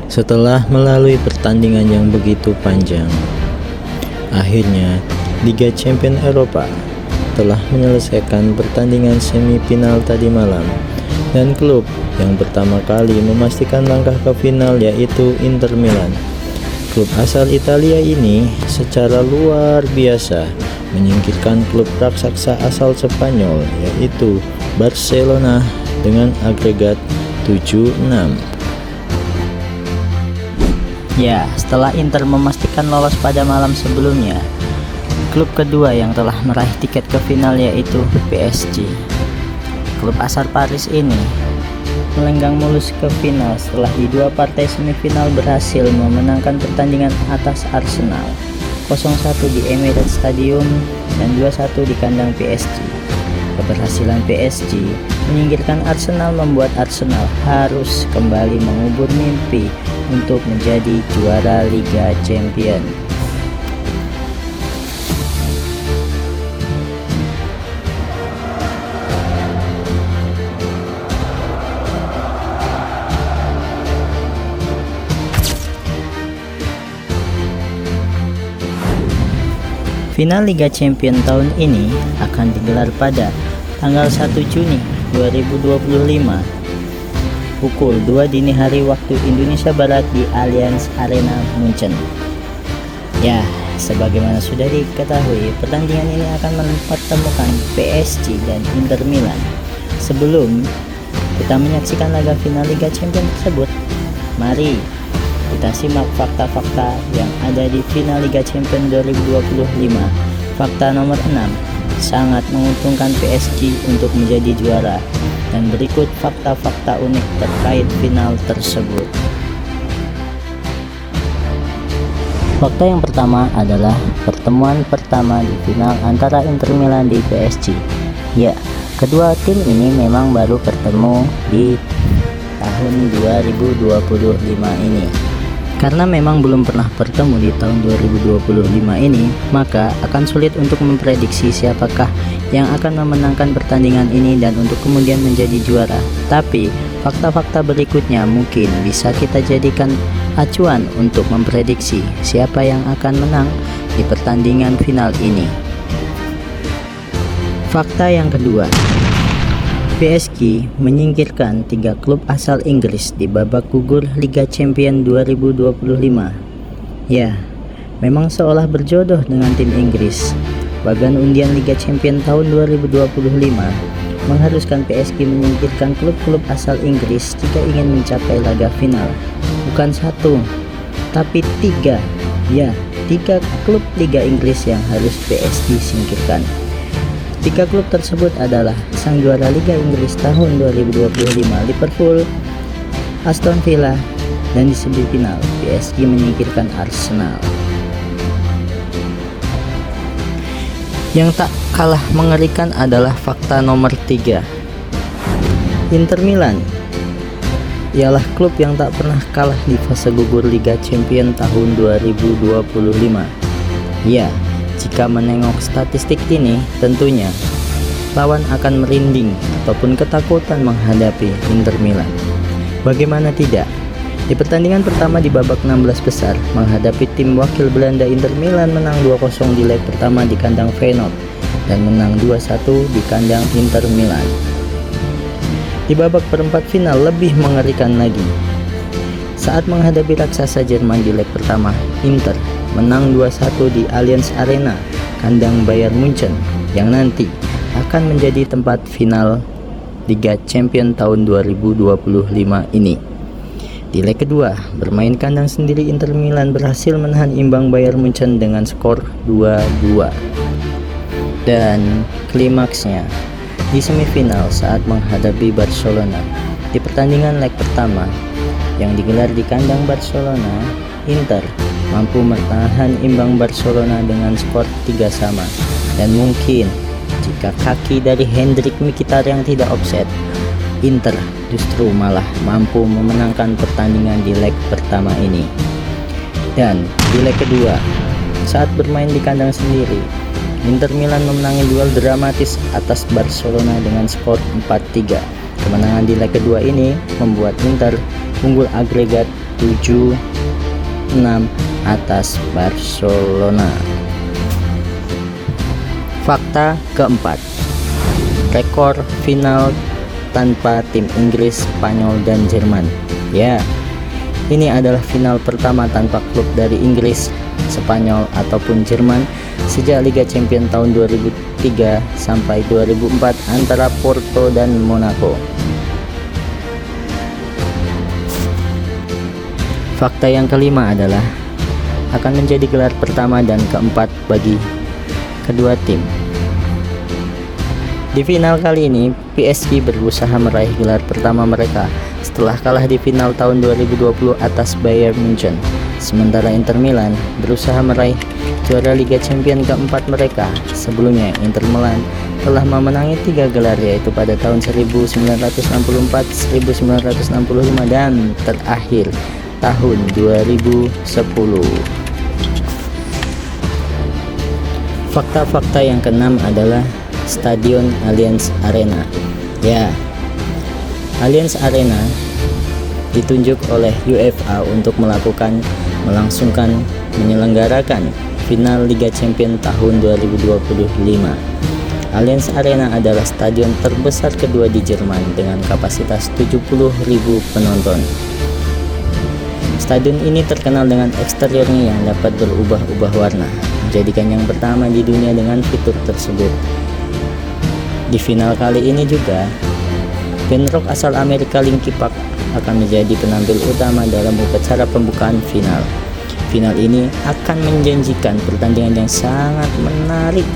Setelah melalui pertandingan yang begitu panjang, akhirnya Liga Champions Eropa telah menyelesaikan pertandingan semifinal tadi malam, dan klub yang pertama kali memastikan langkah ke final yaitu Inter Milan. Klub asal Italia ini secara luar biasa menyingkirkan klub raksasa asal Spanyol yaitu Barcelona dengan agregat 7-6. Ya, setelah Inter memastikan lolos pada malam sebelumnya, klub kedua yang telah meraih tiket ke final yaitu PSG. Klub asal Paris ini melenggang mulus ke final setelah di dua partai semifinal berhasil memenangkan pertandingan atas Arsenal 0-1 di Emirates Stadium dan 2-1 di kandang PSG. Keberhasilan PSG menyingkirkan Arsenal membuat Arsenal harus kembali mengubur mimpi untuk menjadi juara Liga Champions. Final Liga Champions tahun ini akan digelar pada tanggal 1 Juni 2025 pukul 2 dini hari waktu Indonesia Barat di Allianz Arena Munchen. Ya, sebagaimana sudah diketahui, pertandingan ini akan mempertemukan PSG dan Inter Milan. Sebelum kita menyaksikan laga final Liga Champions tersebut, mari kita simak fakta-fakta yang ada di final Liga Champions 2025. Fakta nomor 6, sangat menguntungkan PSG untuk menjadi juara. Dan berikut fakta-fakta unik terkait final tersebut. Fakta yang pertama adalah pertemuan pertama di final antara Inter Milan di PSG. Ya, kedua tim ini memang baru bertemu di tahun 2025 ini. Karena memang belum pernah bertemu di tahun 2025 ini, maka akan sulit untuk memprediksi siapakah yang akan memenangkan pertandingan ini dan untuk kemudian menjadi juara. Tapi fakta-fakta berikutnya mungkin bisa kita jadikan acuan untuk memprediksi siapa yang akan menang di pertandingan final ini. Fakta yang kedua, PSG menyingkirkan 3 klub asal Inggris di babak gugur Liga Champions 2025. Ya, memang seolah berjodoh dengan tim Inggris. Bagan undian Liga Champions tahun 2025 mengharuskan PSG menyingkirkan klub-klub asal Inggris jika ingin mencapai laga final. Bukan 1, tapi 3. Ya, 3 klub Liga Inggris yang harus PSG singkirkan. 3 klub tersebut adalah sang juara Liga Inggris tahun 2025 Liverpool, Aston Villa, dan di semifinal PSG menyingkirkan Arsenal. Yang tak kalah mengerikan adalah fakta nomor 3. Inter Milan ialah klub yang tak pernah kalah di fase gugur Liga Champions tahun 2025. Ya, jika menengok statistik ini, tentunya lawan akan merinding ataupun ketakutan menghadapi Inter Milan. Bagaimana tidak? Di pertandingan pertama di babak 16 besar menghadapi tim wakil Belanda, Inter Milan menang 2-0 di leg pertama di kandang Feyenoord dan menang 2-1 di kandang Inter Milan. Di babak perempat final lebih mengerikan lagi. Saat menghadapi raksasa Jerman di leg pertama, Inter menang 2-1 di Allianz Arena, kandang Bayern Munchen, yang nanti akan menjadi tempat final Liga Champions tahun 2025 ini. Di leg kedua, bermain kandang sendiri, Inter Milan berhasil menahan imbang Bayern Munchen dengan skor 2-2. Dan klimaksnya di semifinal saat menghadapi Barcelona. Di pertandingan leg pertama yang digelar di kandang Barcelona, Inter mampu menahan imbang Barcelona dengan skor 3-3. Dan mungkin jika kaki dari Hendrik Mkhitaryan tidak offset, Inter justru malah mampu memenangkan pertandingan di leg pertama ini. Dan di leg kedua, saat bermain di kandang sendiri, Inter Milan memenangi duel dramatis atas Barcelona dengan skor 4-3. Kemenangan di leg kedua ini membuat Inter unggul agregat 7-6 atas Barcelona. Fakta keempat, rekor final tanpa tim Inggris, Spanyol, dan Jerman. Ya, ini adalah final pertama tanpa klub dari Inggris, Spanyol, ataupun Jerman sejak Liga Champions tahun 2003 sampai 2004 antara Porto dan Monaco. Fakta yang kelima adalah akan menjadi gelar pertama dan keempat bagi kedua tim. Di final kali ini, PSG berusaha meraih gelar pertama mereka setelah kalah di final tahun 2020 atas Bayern Munchen. Sementara Inter Milan berusaha meraih juara Liga Champions keempat mereka. Sebelumnya, Inter Milan telah memenangi 3 gelar, yaitu pada tahun 1964, 1965, dan terakhir tahun 2010. Fakta-fakta yang keenam adalah Stadion Allianz Arena. Ya, Allianz Arena ditunjuk oleh UEFA untuk menyelenggarakan final Liga Champions tahun 2025. Allianz Arena adalah stadion terbesar kedua di Jerman dengan kapasitas 70.000 penonton. Stadion ini terkenal dengan eksteriornya yang dapat berubah-ubah warna, menjadikan yang pertama di dunia dengan fitur tersebut. Di final kali ini juga, band rock asal Amerika Linkin Park akan menjadi penampil utama dalam upacara pembukaan final. Final ini akan menjanjikan pertandingan yang sangat menarik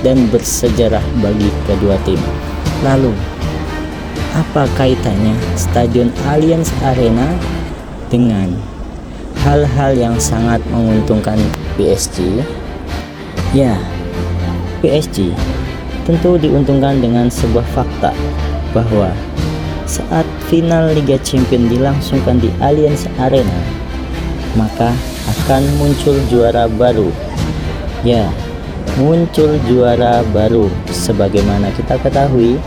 dan bersejarah bagi kedua tim. Lalu, apa kaitannya Stadion Allianz Arena dengan hal-hal yang sangat menguntungkan PSG? Ya, PSG tentu diuntungkan dengan sebuah fakta bahwa saat final Liga Champions dilangsungkan di Allianz Arena, maka akan muncul juara baru. Ya, muncul juara baru. Sebagaimana kita ketahui,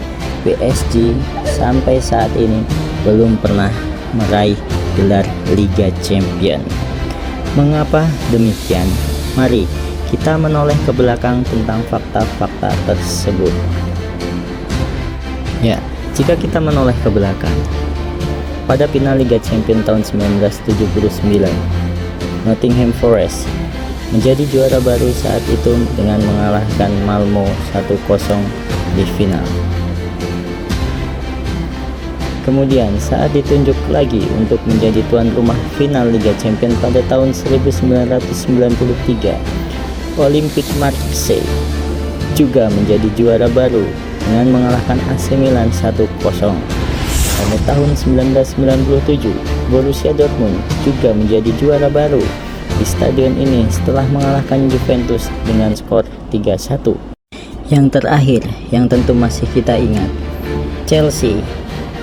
PSG sampai saat ini belum pernah meraih gelar Liga Champions. Mengapa demikian? Mari kita menoleh ke belakang tentang fakta-fakta tersebut. Ya, jika kita menoleh ke belakang, pada final Liga Champions tahun 1979, Nottingham Forest menjadi juara baru saat itu dengan mengalahkan Malmo 1-0 di final. Kemudian saat ditunjuk lagi untuk menjadi tuan rumah final Liga Champions pada tahun 1993, Olympique Marseille juga menjadi juara baru dengan mengalahkan AC Milan 1-0. Pada tahun 1997, Borussia Dortmund juga menjadi juara baru di stadion ini setelah mengalahkan Juventus dengan skor 3-1. Yang terakhir, yang tentu masih kita ingat, Chelsea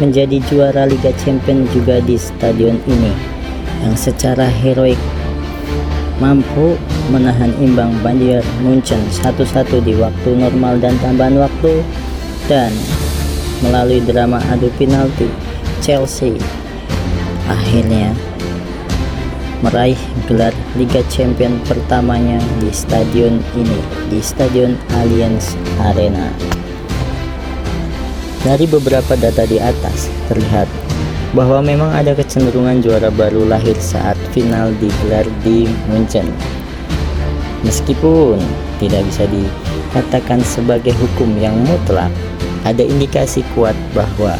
menjadi juara Liga Champions juga di stadion ini, yang secara heroik mampu menahan imbang Bayern Munchen 1-1 di waktu normal dan tambahan waktu, dan melalui drama adu penalti, Chelsea akhirnya meraih gelar Liga Champions pertamanya di stadion ini, di Stadion Allianz Arena. Dari beberapa data di atas terlihat bahwa memang ada kecenderungan juara baru lahir saat final digelar di Munchen. Meskipun tidak bisa dikatakan sebagai hukum yang mutlak, ada indikasi kuat bahwa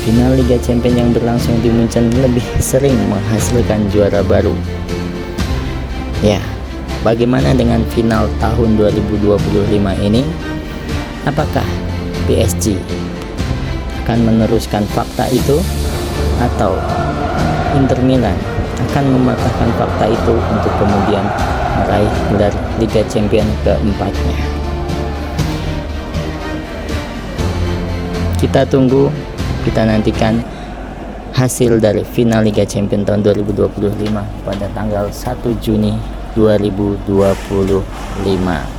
final Liga Champions yang berlangsung di Munchen lebih sering menghasilkan juara baru. Ya, bagaimana dengan final tahun 2025 ini? Apakah PSG akan meneruskan fakta itu, atau Inter Milan akan mematahkan fakta itu untuk kemudian meraih gelar Liga Champions keempatnya? Kita tunggu, kita nantikan hasil dari final Liga Champions tahun 2025 pada tanggal 1 Juni 2025.